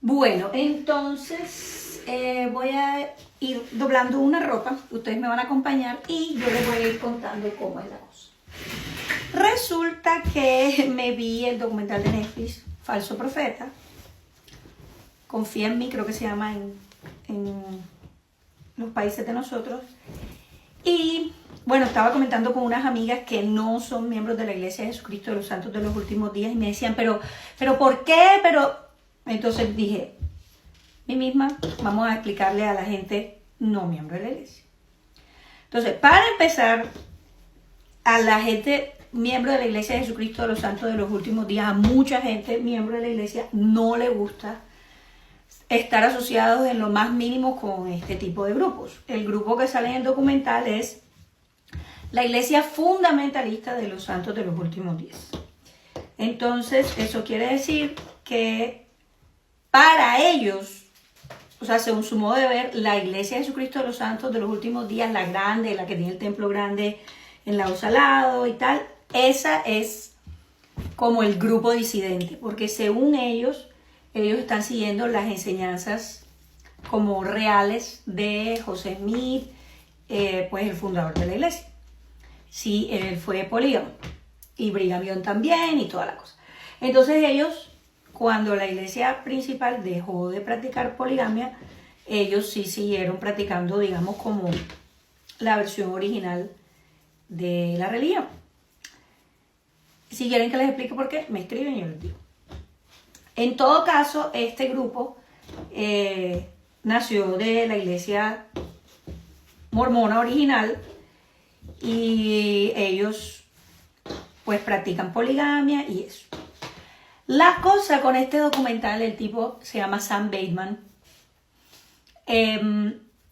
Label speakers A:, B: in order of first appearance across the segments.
A: Bueno, entonces voy a ir doblando una ropa, ustedes me van a acompañar y yo les voy a ir contando cómo es la cosa. Resulta que me vi el documental de Netflix, Falso Profeta, Confía en mí, creo que se llama en los países de nosotros. Y bueno, estaba comentando con unas amigas que no son miembros de la Iglesia de Jesucristo de los Santos de los Últimos Días y me decían, pero ¿por qué? Entonces dije, mí misma, vamos a explicarle a la gente no miembro de la Iglesia. Entonces, para empezar, a la gente miembro de la Iglesia de Jesucristo de los Santos de los Últimos Días, a mucha gente miembro de la Iglesia no le gusta estar asociados en lo más mínimo con este tipo de grupos. El grupo que sale en el documental es la Iglesia Fundamentalista de los Santos de los Últimos Días. Entonces, eso quiere decir que para ellos, o sea, según su modo de ver, la Iglesia de Jesucristo de los Santos de los Últimos Días, la grande, la que tiene el templo grande en Lago Salado y tal, esa es como el grupo disidente, porque según ellos están siguiendo las enseñanzas como reales de José Smith, pues el fundador de la iglesia. Sí, él fue polígamo y Brigham Young también y toda la cosa. Entonces ellos, cuando la iglesia principal dejó de practicar poligamia, ellos sí siguieron practicando, digamos, como la versión original de la religión. Si quieren que les explique por qué, me escriben y yo les digo. En todo caso, este grupo nació de la iglesia mormona original y ellos pues practican poligamia y eso. La cosa con este documental, el tipo se llama Sam Bateman.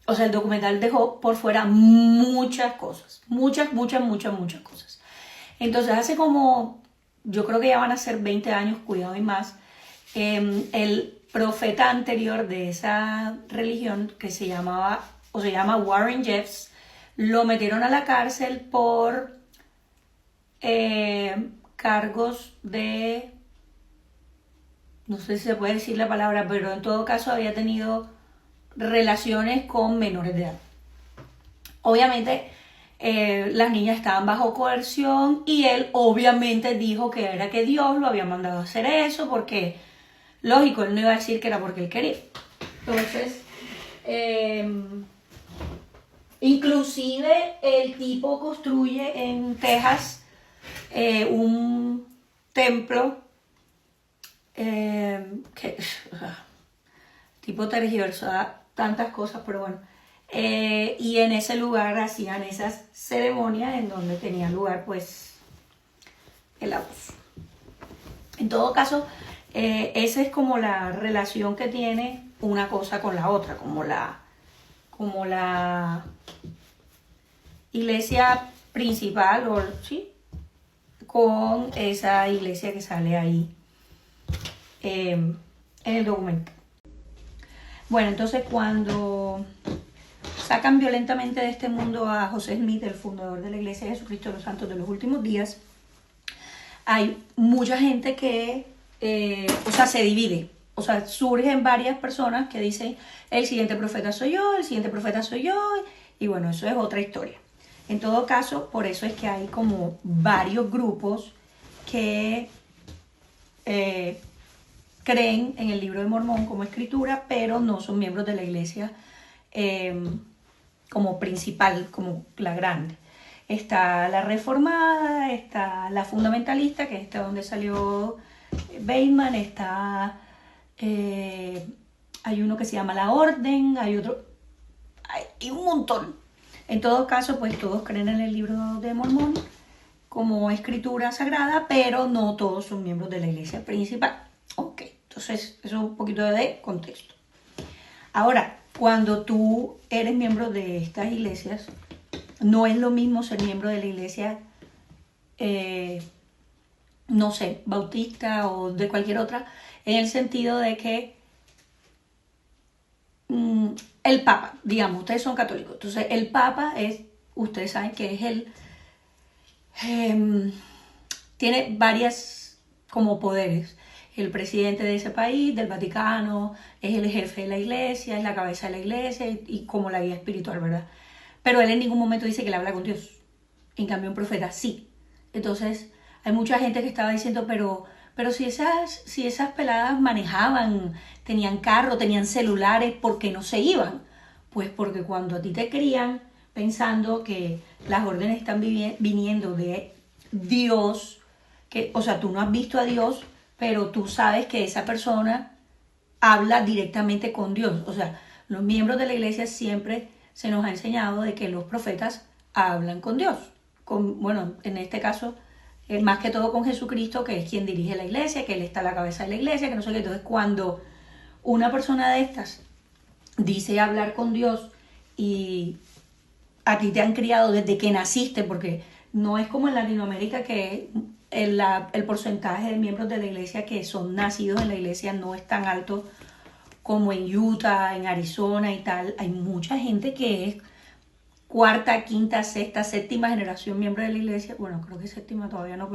A: O sea, el documental dejó por fuera muchas cosas. Muchas cosas. Entonces, hace como, yo creo que ya van a ser 20 años, cuidado y más, el profeta anterior de esa religión, que se llama Warren Jeffs, lo metieron a la cárcel por cargos de, no sé si se puede decir la palabra, pero en todo caso había tenido relaciones con menores de edad. Obviamente las niñas estaban bajo coerción y él obviamente dijo que era que Dios lo había mandado a hacer eso porque, lógico, él no iba a decir que era porque él quería. Entonces, inclusive el tipo construye en Texas un templo que tipo tergiversaba tantas cosas, pero bueno. Y en ese lugar hacían esas ceremonias en donde tenía lugar pues el abuso. En todo caso, esa es como la relación que tiene una cosa con la otra, como la iglesia principal, o sí, con esa iglesia que sale ahí en el documento. Bueno, entonces cuando sacan violentamente de este mundo a José Smith, el fundador de la Iglesia de Jesucristo de los Santos de los Últimos Días, hay mucha gente que, se divide. O sea, surgen varias personas que dicen, el siguiente profeta soy yo, el siguiente profeta soy yo, y bueno, eso es otra historia. En todo caso, por eso es que hay como varios grupos que creen en el libro de Mormón como escritura, pero no son miembros de la iglesia como principal, como la grande. Está la reformada, está la fundamentalista, que es donde salió Bateman, hay uno que se llama la Orden, hay otro, hay un montón. En todo caso, pues todos creen en el libro de Mormón como escritura sagrada, pero no todos son miembros de la iglesia principal. Ok, entonces eso es un poquito de contexto. Ahora, cuando tú eres miembro de estas iglesias, no es lo mismo ser miembro de la iglesia, no sé, bautista o de cualquier otra, en el sentido de que el Papa, digamos, ustedes son católicos, entonces el Papa es, ustedes saben que es tiene varias como poderes. el presidente de ese país, del Vaticano, es el jefe de la iglesia, es la cabeza de la iglesia y como la guía espiritual, ¿verdad? Pero él en ningún momento dice que le habla con Dios. En cambio, un profeta sí. Entonces, hay mucha gente que estaba diciendo, pero si esas peladas manejaban, tenían carro, tenían celulares, ¿por qué no se iban? Pues porque cuando a ti te crían pensando que las órdenes están viniendo de Dios, que, o sea, tú no has visto a Dios, pero tú sabes que esa persona habla directamente con Dios. O sea, los miembros de la iglesia siempre se nos ha enseñado de que los profetas hablan con Dios. Bueno, en este caso, más que todo con Jesucristo, que es quien dirige la iglesia, que Él está a la cabeza de la iglesia, que no sé qué. Entonces, cuando una persona de estas dice hablar con Dios y a ti te han criado desde que naciste, porque no es como en Latinoamérica que el porcentaje de miembros de la iglesia que son nacidos en la iglesia no es tan alto como en Utah, en Arizona y tal. Hay mucha gente que es cuarta, quinta, sexta, séptima generación miembro de la iglesia. Bueno, creo que séptima todavía no,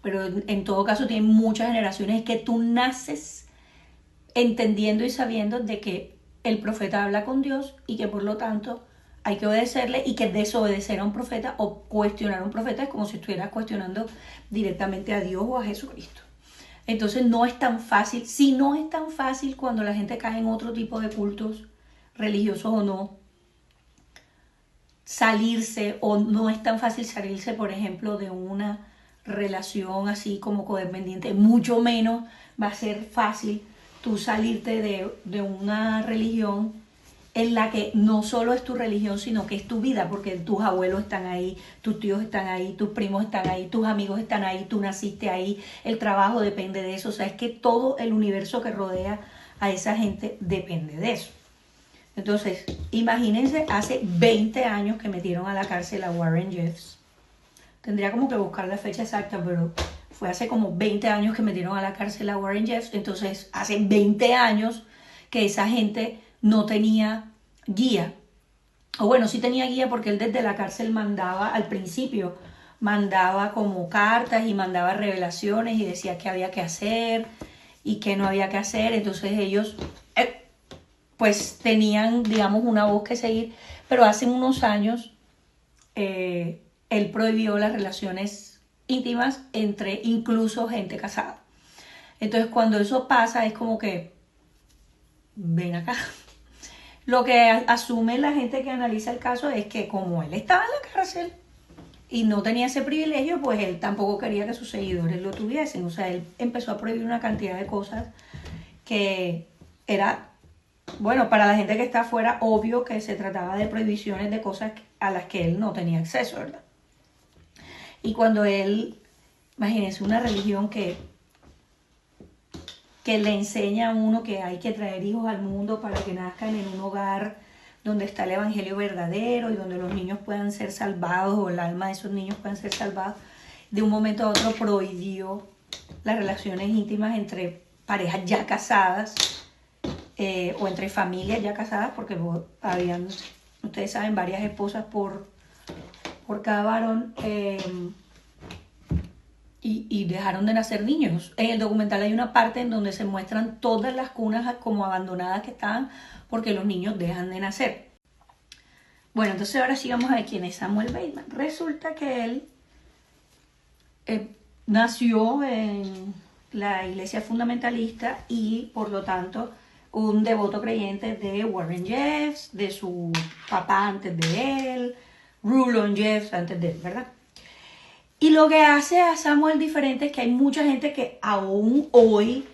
A: pero en todo caso tienen muchas generaciones que tú naces entendiendo y sabiendo de que el profeta habla con Dios y que por lo tanto hay que obedecerle, y que desobedecer a un profeta o cuestionar a un profeta es como si estuvieras cuestionando directamente a Dios o a Jesucristo. Entonces no es tan fácil, si no es tan fácil cuando la gente cae en otro tipo de cultos, religiosos o no, salirse, o no es tan fácil salirse, por ejemplo, de una relación así como codependiente, mucho menos va a ser fácil tú salirte de una religión en la que no solo es tu religión, sino que es tu vida, porque tus abuelos están ahí, tus tíos están ahí, tus primos están ahí, tus amigos están ahí, tú naciste ahí, el trabajo depende de eso. O sea, es que todo el universo que rodea a esa gente depende de eso. Entonces, imagínense, hace 20 años que metieron a la cárcel a Warren Jeffs. Tendría como que buscar la fecha exacta, pero fue hace como 20 años que metieron a la cárcel a Warren Jeffs. Entonces, hace 20 años que esa gente no tenía guía. O bueno, sí tenía guía porque él desde la cárcel mandaba, al principio, mandaba como cartas y mandaba revelaciones y decía qué había que hacer y qué no había que hacer. Entonces ellos pues tenían, digamos, una voz que seguir. Pero hace unos años él prohibió las relaciones íntimas entre incluso gente casada. Entonces cuando eso pasa es como que, ven acá. Lo que asume la gente que analiza el caso es que como él estaba en la cárcel y no tenía ese privilegio, pues él tampoco quería que sus seguidores lo tuviesen. O sea, él empezó a prohibir una cantidad de cosas que era, bueno, para la gente que está afuera, obvio que se trataba de prohibiciones de cosas a las que él no tenía acceso, ¿verdad? Y cuando él, imagínense, una religión que le enseña a uno que hay que traer hijos al mundo para que nazcan en un hogar donde está el evangelio verdadero y donde los niños puedan ser salvados, o el alma de esos niños puedan ser salvados, de un momento a otro prohibió las relaciones íntimas entre parejas ya casadas o entre familias ya casadas, porque habían, ustedes saben, varias esposas por cada varón. Y dejaron de nacer niños. En el documental hay una parte en donde se muestran todas las cunas como abandonadas que estaban porque los niños dejan de nacer. Bueno, entonces ahora sí vamos a ver quién es Samuel Bateman. Resulta que él nació en la iglesia fundamentalista y por lo tanto un devoto creyente de Warren Jeffs, de su papá antes de él, Rulon Jeffs antes de él, ¿verdad? Y lo que hace a Samuel diferente es que hay mucha gente que aún hoy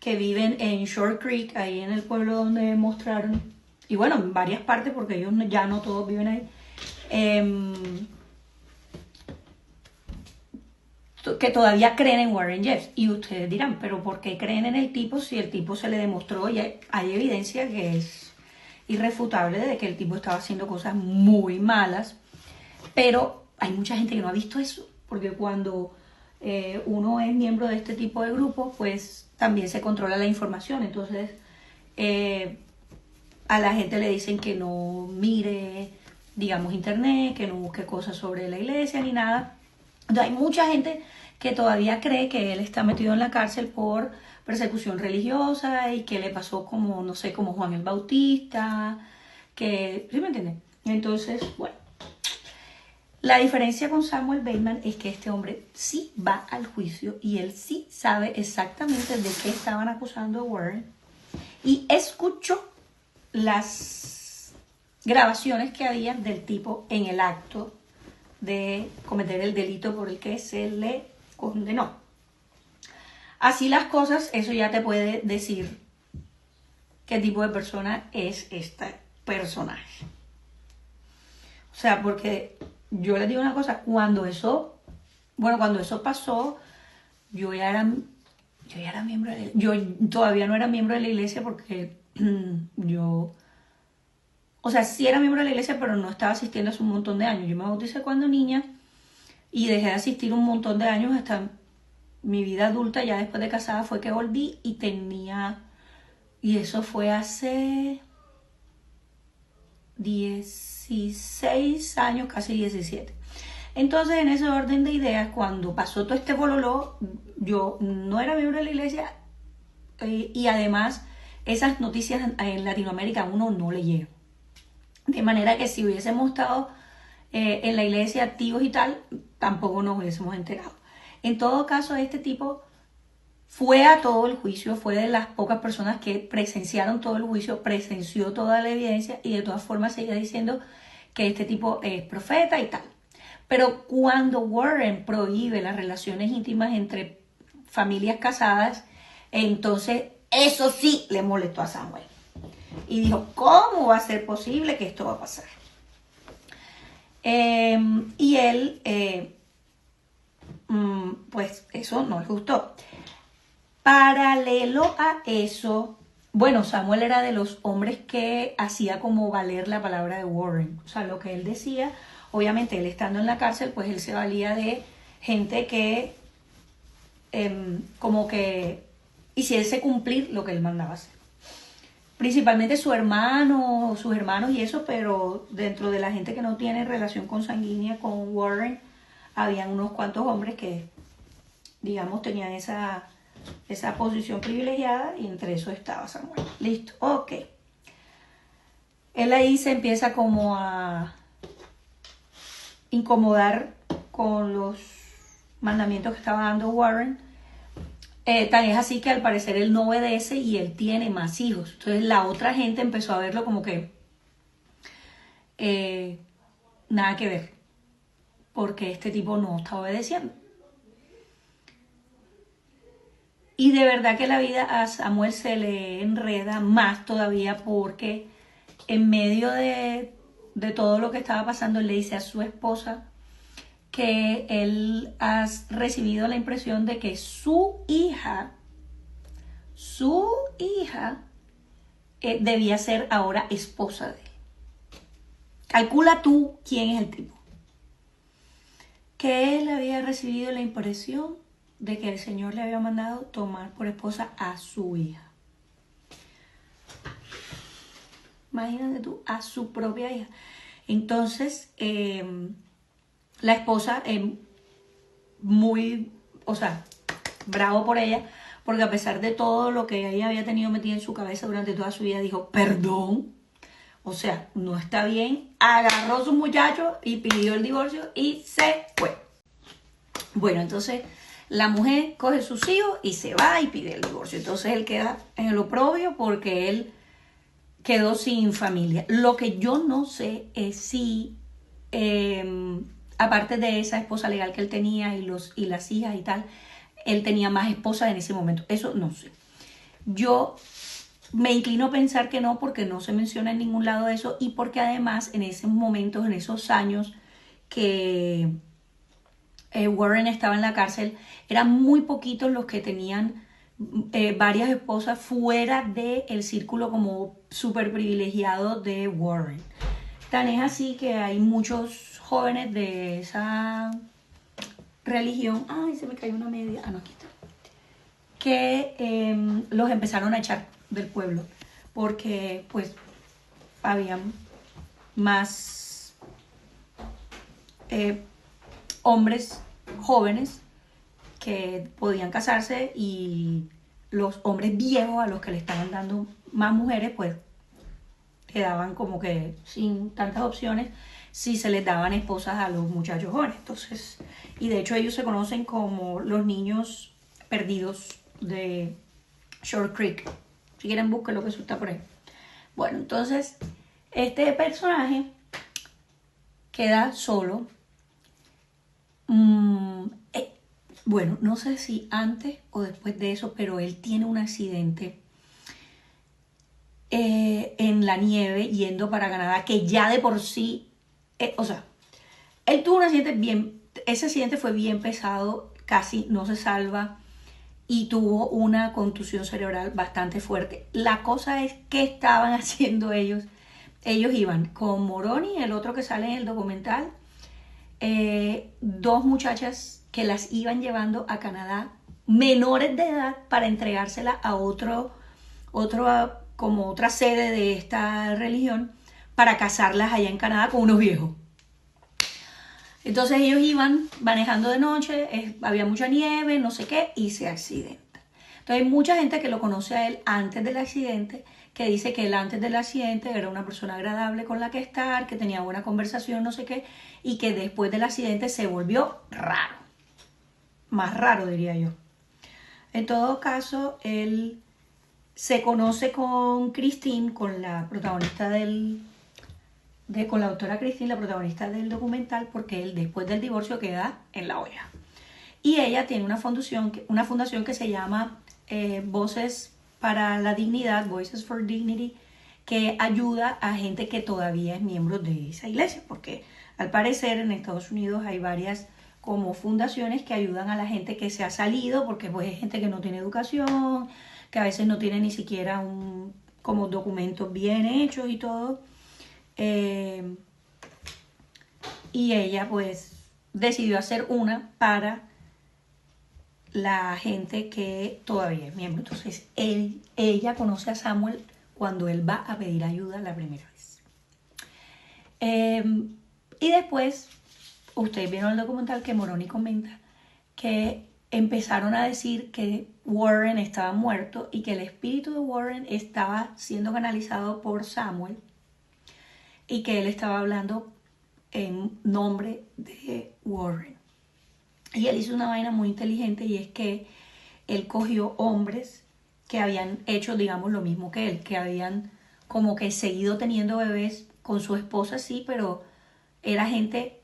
A: que viven en Short Creek, ahí en el pueblo donde mostraron, y bueno, en varias partes porque ellos ya no todos viven ahí, que todavía creen en Warren Jeffs. Y ustedes dirán, pero ¿por qué creen en el tipo si el tipo se le demostró y hay evidencia que es irrefutable de que el tipo estaba haciendo cosas muy malas? Pero hay mucha gente que no ha visto eso. Porque cuando uno es miembro de este tipo de grupos, pues también se controla la información. Entonces, a la gente le dicen que no mire, digamos, internet, que no busque cosas sobre la iglesia ni nada. Entonces, hay mucha gente que todavía cree que él está metido en la cárcel por persecución religiosa y que le pasó como, no sé, como Juan el Bautista, que, ¿sí me entienden? Entonces, bueno, la diferencia con Samuel Bateman es que este hombre sí va al juicio y él sí sabe exactamente de qué estaban acusando a Warren y escuchó las grabaciones que había del tipo en el acto de cometer el delito por el que se le condenó. Así las cosas, eso ya te puede decir qué tipo de persona es este personaje. O sea, porque yo les digo una cosa, cuando eso pasó, yo ya era miembro de yo todavía no era miembro de la iglesia porque yo, o sea, sí era miembro de la iglesia, pero no estaba asistiendo hace un montón de años. Yo me bauticé cuando niña y dejé de asistir un montón de años hasta mi vida adulta. Ya después de casada fue que volví y eso fue hace 16 años, casi 17. Entonces, en ese orden de ideas, cuando pasó todo este bololó, yo no era miembro de la iglesia y además esas noticias en Latinoamérica a uno no le llegan. De manera que si hubiésemos estado en la iglesia activos y tal, tampoco nos hubiésemos enterado. En todo caso, este tipo fue a todo el juicio, fue de las pocas personas que presenciaron todo el juicio, presenció toda la evidencia y de todas formas seguía diciendo que este tipo es profeta y tal. Pero cuando Warren prohíbe las relaciones íntimas entre familias casadas, entonces eso sí le molestó a Samuel. Y dijo, ¿cómo va a ser posible que esto va a pasar? Y él, pues eso no le gustó. Paralelo a eso, bueno, Samuel era de los hombres que hacía como valer la palabra de Warren. O sea, lo que él decía, obviamente él estando en la cárcel, pues él se valía de gente que como que hiciese cumplir lo que él mandaba hacer. Principalmente sus hermanos y eso, pero dentro de la gente que no tiene relación consanguínea con Warren, habían unos cuantos hombres que, digamos, tenían esa posición privilegiada y entre eso estaba Samuel. Listo, ok. Él ahí se empieza como a incomodar con los mandamientos que estaba dando Warren. Tan es así que al parecer él no obedece y él tiene más hijos. Entonces la otra gente empezó a verlo como que nada que ver, porque este tipo no está obedeciendo. Y de verdad que la vida a Samuel se le enreda más todavía porque en medio de todo lo que estaba pasando, él le dice a su esposa que él ha recibido la impresión de que su hija debía ser ahora esposa de él. Calcula tú quién es el tipo. Que él había recibido la impresión de que el Señor le había mandado tomar por esposa a su hija. Imagínate tú, a su propia hija. Entonces, la esposa, muy, o sea, bravo por ella, porque a pesar de todo lo que ella había tenido metido en su cabeza durante toda su vida, dijo, perdón, o sea, no está bien, agarró a su muchacho y pidió el divorcio y se fue. Bueno, entonces la mujer coge sus hijos y se va y pide el divorcio. Entonces él queda en el oprobio porque él quedó sin familia. Lo que yo no sé es si, aparte de esa esposa legal que él tenía y las hijas y tal, él tenía más esposas en ese momento. Eso no sé. Yo me inclino a pensar que no, porque no se menciona en ningún lado eso y porque además en esos momentos, en esos años que Warren estaba en la cárcel, eran muy poquitos los que tenían varias esposas fuera del círculo como súper privilegiado de Warren. Tan es así que hay muchos jóvenes de esa religión, ay, se me cayó una media, no, aquí está, que los empezaron a echar del pueblo porque pues habían más hombres jóvenes que podían casarse y los hombres viejos a los que le estaban dando más mujeres, pues quedaban como que sin tantas opciones si se les daban esposas a los muchachos jóvenes. Entonces, y de hecho ellos se conocen como los niños perdidos de Short Creek. Si quieren, busquen lo que eso está por ahí. Bueno, entonces, este personaje queda solo. Bueno, no sé si antes o después de eso, pero él tiene un accidente en la nieve yendo para Canadá, que ya de por sí, o sea, él tuvo un accidente ese accidente fue bien pesado, casi no se salva y tuvo una contusión cerebral bastante fuerte. La cosa es que estaban haciendo ellos. Ellos iban con Moroni, el otro que sale en el documental, dos muchachas que las iban llevando a Canadá, menores de edad, para entregársela a como otra sede de esta religión, para casarlas allá en Canadá con unos viejos. Entonces ellos iban manejando de noche, había mucha nieve, no sé qué, y se accidenta. Entonces hay mucha gente que lo conoce a él antes del accidente, que dice que él antes del accidente era una persona agradable con la que estar, que tenía buena conversación, no sé qué, y que después del accidente se volvió raro. Más raro, diría yo. En todo caso, él se conoce con Christine, con la protagonista con la doctora Christine, la protagonista del documental, porque él después del divorcio queda en la olla. Y ella tiene una fundación que se llama Voces para la Dignidad, Voices for Dignity, que ayuda a gente que todavía es miembro de esa iglesia, porque al parecer en Estados Unidos hay varias como fundaciones que ayudan a la gente que se ha salido, porque pues es gente que no tiene educación, que a veces no tiene ni siquiera como documentos bien hechos y todo. Y ella pues decidió hacer una para la gente que todavía es miembro. Entonces ella conoce a Samuel cuando él va a pedir ayuda la primera vez. Y después, ustedes vieron el documental que Moroni comenta que empezaron a decir que Warren estaba muerto y que el espíritu de Warren estaba siendo canalizado por Samuel y que él estaba hablando en nombre de Warren. Y él hizo una vaina muy inteligente, y es que él cogió hombres que habían hecho, digamos, lo mismo que él, que habían como que seguido teniendo bebés con su esposa, sí, pero era gente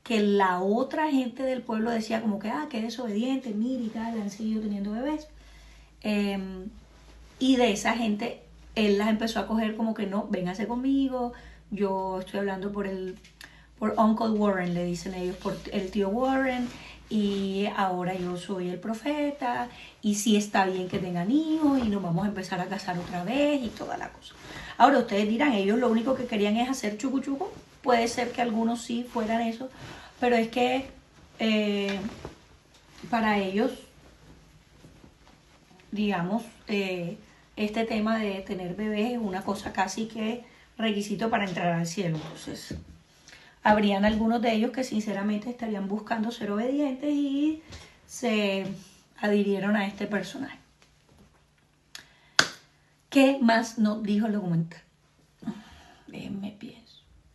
A: que la otra gente del pueblo decía como que, que desobediente, mira y tal, han seguido teniendo bebés. Y de esa gente, él las empezó a coger como que no, véngase conmigo, yo estoy hablando por Uncle Warren, le dicen ellos, por el tío Warren, y ahora yo soy el profeta, y sí está bien que tengan hijos, y nos vamos a empezar a casar otra vez, y toda la cosa. Ahora ustedes dirán, ellos lo único que querían es hacer chucu chucu. Puede ser que algunos sí fueran eso, pero es que para ellos, digamos, este tema de tener bebés es una cosa casi que requisito para entrar al cielo. Entonces, habrían algunos de ellos que sinceramente estarían buscando ser obedientes y se adhirieron a este personaje. ¿Qué más nos dijo el documental? Déjenme pienso.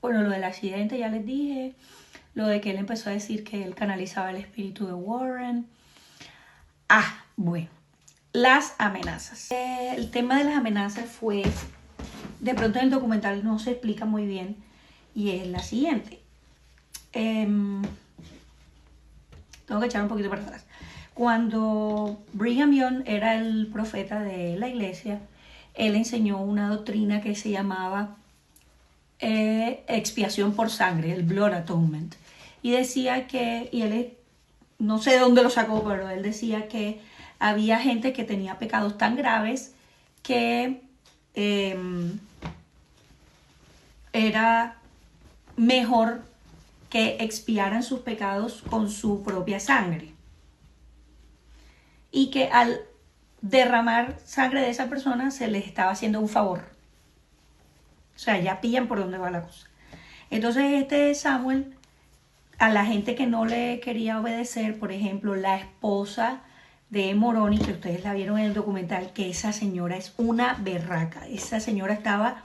A: Bueno, lo del accidente ya les dije. Lo de que él empezó a decir que él canalizaba el espíritu de Warren. Bueno. Las amenazas. El tema de las amenazas fue, de pronto en el documental no se explica muy bien, y es la siguiente. Tengo que echar un poquito para atrás. Cuando Brigham Young era el profeta de la iglesia, él enseñó una doctrina que se llamaba expiación por sangre, el blood atonement. Y decía que, y él no sé de dónde lo sacó, pero él decía que había gente que tenía pecados tan graves que era mejor que expiaran sus pecados con su propia sangre. Y que al derramar sangre de esa persona se les estaba haciendo un favor. O sea, ya pillan por dónde va la cosa. Entonces Samuel, a la gente que no le quería obedecer, por ejemplo, la esposa de Moroni, que ustedes la vieron en el documental, que esa señora es una berraca. Esa señora estaba,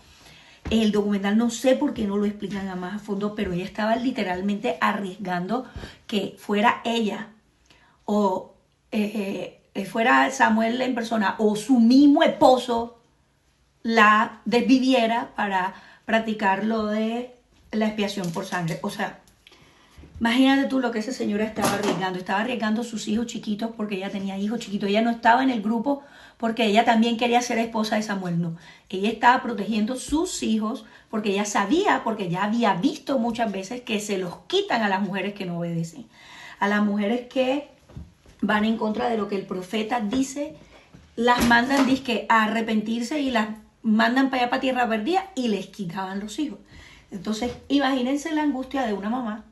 A: en el documental no sé por qué no lo explican a más a fondo, pero ella estaba literalmente arriesgando que fuera ella o fuera Samuel en persona o su mismo esposo la desviviera para practicar lo de la expiación por sangre. O sea, imagínate tú lo que esa señora estaba arriesgando. Estaba arriesgando a sus hijos chiquitos porque ella tenía hijos chiquitos. Ella no estaba en el grupo porque ella también quería ser esposa de Samuel, no. Ella estaba protegiendo sus hijos porque ella sabía, porque ya había visto muchas veces que se los quitan a las mujeres que no obedecen. A las mujeres que van en contra de lo que el profeta dice, las mandan dizque a arrepentirse y las mandan para allá para tierra perdida y les quitaban los hijos. Entonces, imagínense la angustia de una mamá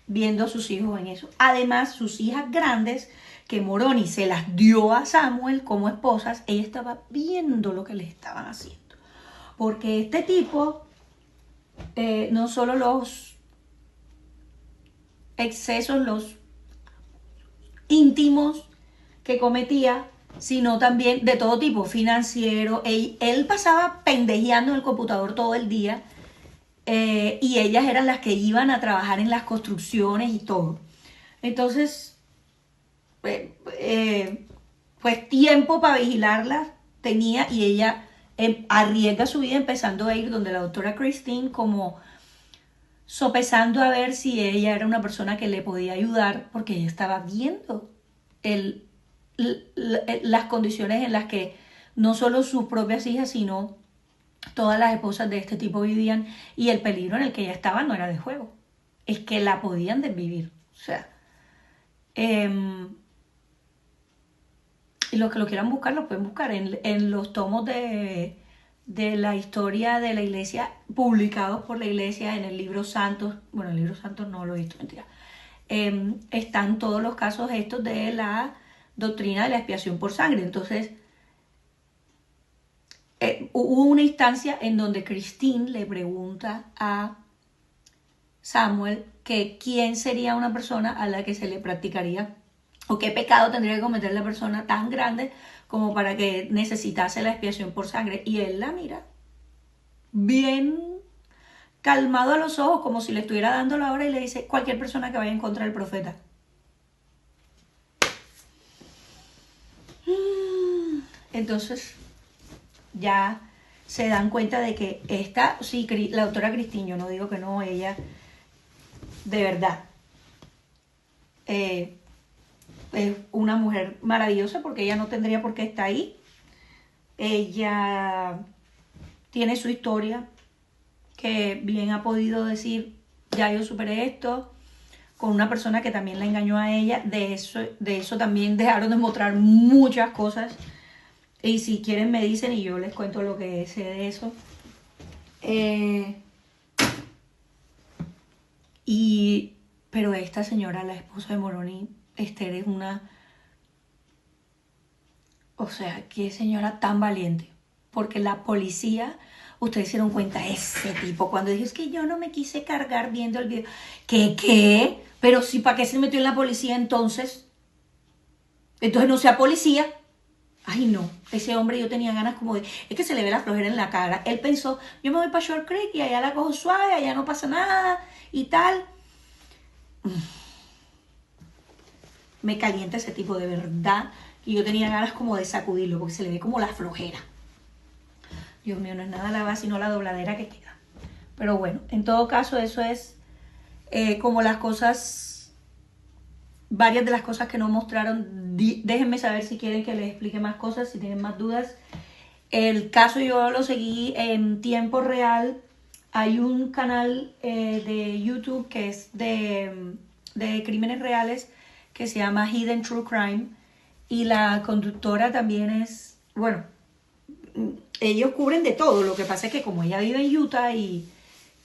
A: viendo a sus hijos en eso. Además, sus hijas grandes, que Moroni se las dio a Samuel como esposas, ella estaba viendo lo que les estaban haciendo. Porque este tipo, no solo los excesos, los íntimos que cometía, sino también de todo tipo, financiero. Él pasaba pendejeando en el computador todo el día y ellas eran las que iban a trabajar en las construcciones y todo. Entonces, pues tiempo para vigilarla tenía y ella arriesga su vida empezando a ir donde la doctora Christine como sopesando a ver si ella era una persona que le podía ayudar porque ella estaba viendo las condiciones en las que no solo sus propias hijas, sino todas las esposas de este tipo vivían y el peligro en el que ella estaba no era de juego, es que la podían desvivir. O sea, y los que lo quieran buscar, lo pueden buscar en los tomos de la historia de la iglesia, publicados por la iglesia en el libro Santos. Bueno, el libro Santos no lo he visto, mentira. Están todos los casos estos de la doctrina de la expiación por sangre. Entonces, hubo una instancia en donde Christine le pregunta a Samuel que quién sería una persona a la que se le practicaría o qué pecado tendría que cometer la persona tan grande como para que necesitase la expiación por sangre. Y él la mira bien calmado a los ojos, como si le estuviera dando la hora, y le dice: cualquier persona que vaya en contra del profeta. Entonces ya se dan cuenta de que esta, sí, la doctora Christine, yo no digo que no, ella de verdad es una mujer maravillosa, porque ella no tendría por qué estar ahí. Ella tiene su historia, que bien ha podido decir: ya yo superé esto, con una persona que también la engañó a ella. De eso también dejaron de mostrar muchas cosas. Y si quieren me dicen y yo les cuento lo que sé de eso. Pero esta señora, la esposa de Moroni, Esther, es una... O sea, qué señora tan valiente. Porque la policía, ustedes se dieron cuenta, ese tipo, cuando dijo: es que yo no me quise cargar viendo el video. ¿Qué? Pero sí, ¿para qué se metió en la policía entonces? Entonces no sea policía. Ay, no, ese hombre, yo tenía ganas como de... Es que se le ve la flojera en la cara. Él pensó: yo me voy para Short Creek y allá la cojo suave, allá no pasa nada y tal. Me calienta ese tipo, de verdad. Y yo tenía ganas como de sacudirlo, porque se le ve como la flojera. Dios mío, no es nada la base, sino la dobladera que queda. Pero bueno, en todo caso, eso es como las cosas, varias de las cosas que no mostraron. Déjenme saber si quieren que les explique más cosas, si tienen más dudas. El caso yo lo seguí en tiempo real. Hay un canal de YouTube que es de crímenes reales, que se llama Hidden True Crime, y la conductora también es, bueno, ellos cubren de todo. Lo que pasa es que como ella vive en Utah y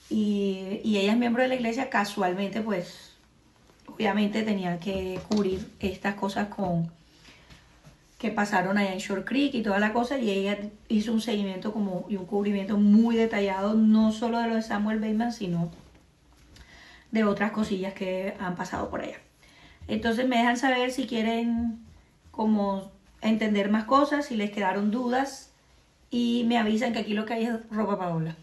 A: ella es miembro de la iglesia, casualmente pues obviamente tenía que cubrir estas cosas que pasaron allá en Short Creek y toda la cosa, y ella hizo un seguimiento y un cubrimiento muy detallado, no solo de lo de Samuel Bateman, sino de otras cosillas que han pasado por allá. Entonces me dejan saber si quieren como entender más cosas, si les quedaron dudas y me avisan que aquí lo que hay es ropa Paola.